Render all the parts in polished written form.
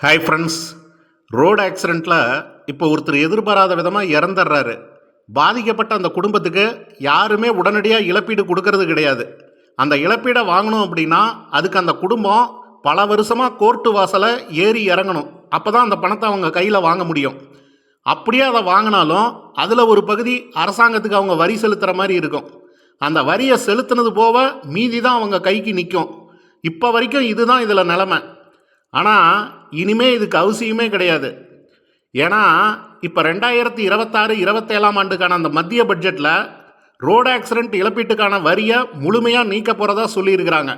Hi friends. Road ஆக்சிடெண்ட்டில் இப்போ ஒருத்தர் எதிர்பாராத விதமாக இறந்துடுறாரு. பாதிக்கப்பட்ட அந்த குடும்பத்துக்கு யாருமே உடனடியாக இழப்பீடு கொடுக்கறது கிடையாது. அந்த இழப்பீடை வாங்கணும் அப்படின்னா அதுக்கு அந்த குடும்பம் பல வருஷமாக கோர்ட்டு வாசலை ஏறி இறங்கணும். அப்போ தான் அந்த பணத்தை அவங்க கையில் வாங்க முடியும். அப்படியே அதை வாங்கினாலும் அதில் ஒரு பகுதி அரசாங்கத்துக்கு அவங்க வரி செலுத்துகிற மாதிரி இருக்கும். அந்த வரியை செலுத்தினது போக மீதி தான் அவங்க கைக்கு நிற்கும். இப்போ வரைக்கும் இதுதான் இதில் நிலமை. ஆனால் இனிமே இதுக்கு அவசியமே கிடையாது. ஏன்னா இப்போ 2026-27 ஆண்டுக்கான அந்த மத்திய பட்ஜெட்டில் ரோடு ஆக்சிடெண்ட் இழப்பீட்டுக்கான வரியை முழுமையாக நீக்க போகிறதா சொல்லியிருக்கிறாங்க.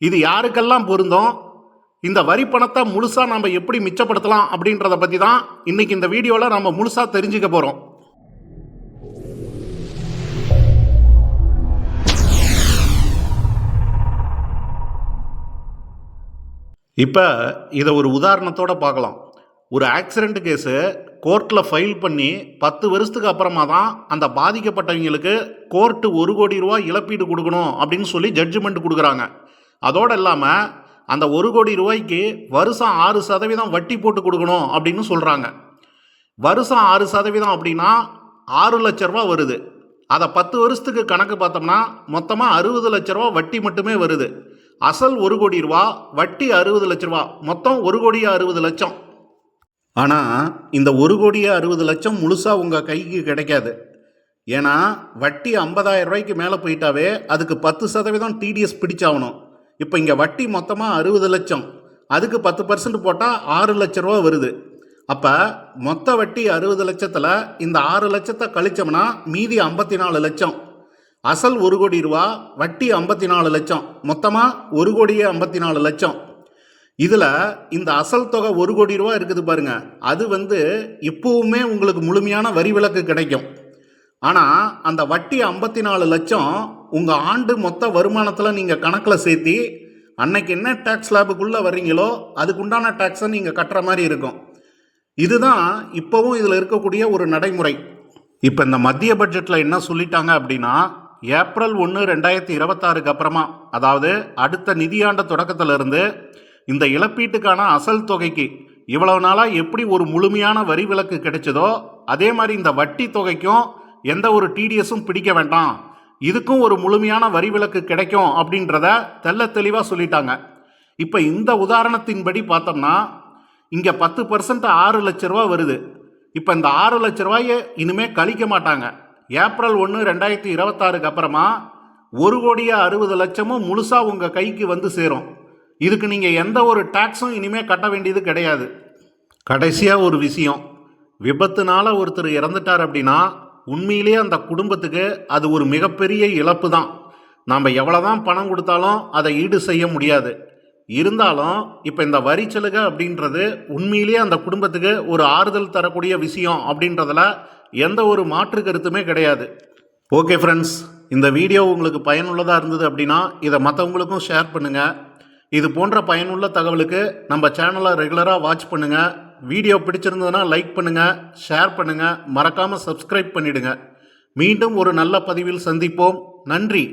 இது யாருக்கெல்லாம் பொருந்தும், இந்த வரி பணத்தை முழுசாக நம்ம எப்படி மிச்சப்படுத்தலாம் அப்படின்றத பற்றி தான் இன்றைக்கி இந்த வீடியோவில் நம்ம முழுசாக தெரிஞ்சுக்க போகிறோம். இப்போ இதை ஒரு உதாரணத்தோடு பார்க்கலாம். ஒரு ஆக்சிடெண்ட் கேஸு கோர்ட்டில் ஃபைல் பண்ணி 10 வருஷத்துக்கு அப்புறமா தான் அந்த பாதிக்கப்பட்டவங்களுக்கு கோர்ட்டு 1 கோடி ரூபா இழப்பீடு கொடுக்கணும் அப்படின்னு சொல்லி ஜட்ஜ்மெண்ட் கொடுக்குறாங்க. அதோடு இல்லாமல் அந்த 1 கோடி ரூபாய்க்கு வருஷம் 6% வட்டி போட்டு கொடுக்கணும் அப்படின்னு சொல்கிறாங்க. வருஷம் 6% அப்படின்னா 6 லட்ச ரூபா வருது. அதை 10 வருஷத்துக்கு கணக்கு பார்த்தோம்னா மொத்தமாக 60 லட்ச ரூபா வட்டி மட்டுமே வருது. அசல் 1 கோடி ரூபா, வட்டி 60 லட்ச ரூபா, மொத்தம் 1 கோடியே 60 லட்சம். ஆனால் இந்த 1 கோடியே 60 லட்சம் முழுசாக உங்கள் கைக்கு கிடைக்காது. ஏன்னா வட்டி 50,000 ரூபாய்க்கு மேலே போயிட்டாவே அதுக்கு 10% டிடிஎஸ் பிடிச்சாகணும். இப்போ இங்கே வட்டி மொத்தமாக 60 லட்சம், அதுக்கு 10% போட்டால் 6 லட்ச ரூபா வருது. அப்போ மொத்த வட்டி 60 லட்சத்தில் இந்த 6 லட்சத்தை கழிச்சோம்னா மீதி 54 லட்சம். அசல் 1 கோடி ரூபா, வட்டி 54 லட்சம், மொத்தமாக 1 கோடியே 54 லட்சம். இதில் இந்த அசல் தொகை 1 கோடி ரூபா இருக்குது பாருங்க, அது இப்போவுமே உங்களுக்கு முழுமையான வரி விலக்கு கிடைக்கும். ஆனால் அந்த வட்டி 54 லட்சம் உங்கள் ஆண்டு மொத்த வருமானத்தில் நீங்கள் கணக்கில் சேர்த்தி அன்னைக்கு என்ன டேக்ஸ் ஸ்லாபுக்குள்ளே வர்றீங்களோ அதுக்குண்டான டேக்ஸை நீங்கள் கட்டுற மாதிரி இருக்கும். இதுதான் இப்போவும் இதில் இருக்கக்கூடிய ஒரு நடைமுறை. இப்போ இந்த மத்திய பட்ஜெட்டில் என்ன சொல்லிட்டாங்க அப்படின்னா, ஏப்ரல் 1, 2026 அப்புறமா, அதாவது அடுத்த நிதியாண்டு தொடக்கத்திலிருந்து இந்த இழப்பீட்டுக்கான அசல் தொகைக்கு இவ்வளவு நாளாக எப்படி ஒரு முழுமையான வரி விலக்கு கிடைச்சதோ அதே மாதிரி இந்த வட்டி தொகைக்கும் எந்த ஒரு டிடிஎஸும் பிடிக்க வேண்டாம், இதுக்கும் ஒரு முழுமையான வரி விலக்கு கிடைக்கும் அப்படின்றத தெள்ள தெளிவாக சொல்லிட்டாங்க. இப்போ இந்த உதாரணத்தின்படி பார்த்தோம்னா இங்கே 10% 6 லட்ச ரூபா வருது. இப்போ இந்த 6 லட்ச ரூபாயை இனிமேல் கழிக்க மாட்டாங்க. ஏப்ரல் 1, 2026 அப்புறமா 1 கோடியே 60 லட்சமும் முழுசாக உங்கள் கைக்கு சேரும். இதுக்கு நீங்கள் எந்த ஒரு டேக்ஸும் இனிமேல் கட்ட வேண்டியது கிடையாது. கடைசியாக ஒரு விஷயம், விபத்துனால ஒருத்தர் இறந்துட்டார் அப்படின்னா உண்மையிலேயே அந்த குடும்பத்துக்கு அது ஒரு மிகப்பெரிய இழப்பு தான். நாம் எவ்வளோதான் பணம் கொடுத்தாலும் அதை ஈடு செய்ய முடியாது. இருந்தாலும் இப்போ இந்த வரி சலுகை அப்படின்றது உண்மையிலேயே அந்த குடும்பத்துக்கு ஒரு ஆறுதல் தரக்கூடிய விஷயம் அப்படின்றதுல எந்த ஒரு மாற்று கருத்துமே கிடையாது. ஓகே ஃப்ரெண்ட்ஸ், இந்த வீடியோ உங்களுக்கு பயனுள்ளதாக இருந்தது அப்படின்னா இதை மற்றவங்களுக்கும் ஷேர் பண்ணுங்கள். இது போன்ற பயனுள்ள தகவலுக்கு நம்ம சேனலை ரெகுலராக வாட்ச் பண்ணுங்கள். வீடியோ பிடிச்சிருந்ததுன்னா லைக் பண்ணுங்கள், ஷேர் பண்ணுங்கள், மறக்காமல் சப்ஸ்கிரைப் பண்ணிவிடுங்க. மீண்டும் ஒரு நல்ல பதிவில் சந்திப்போம். நன்றி.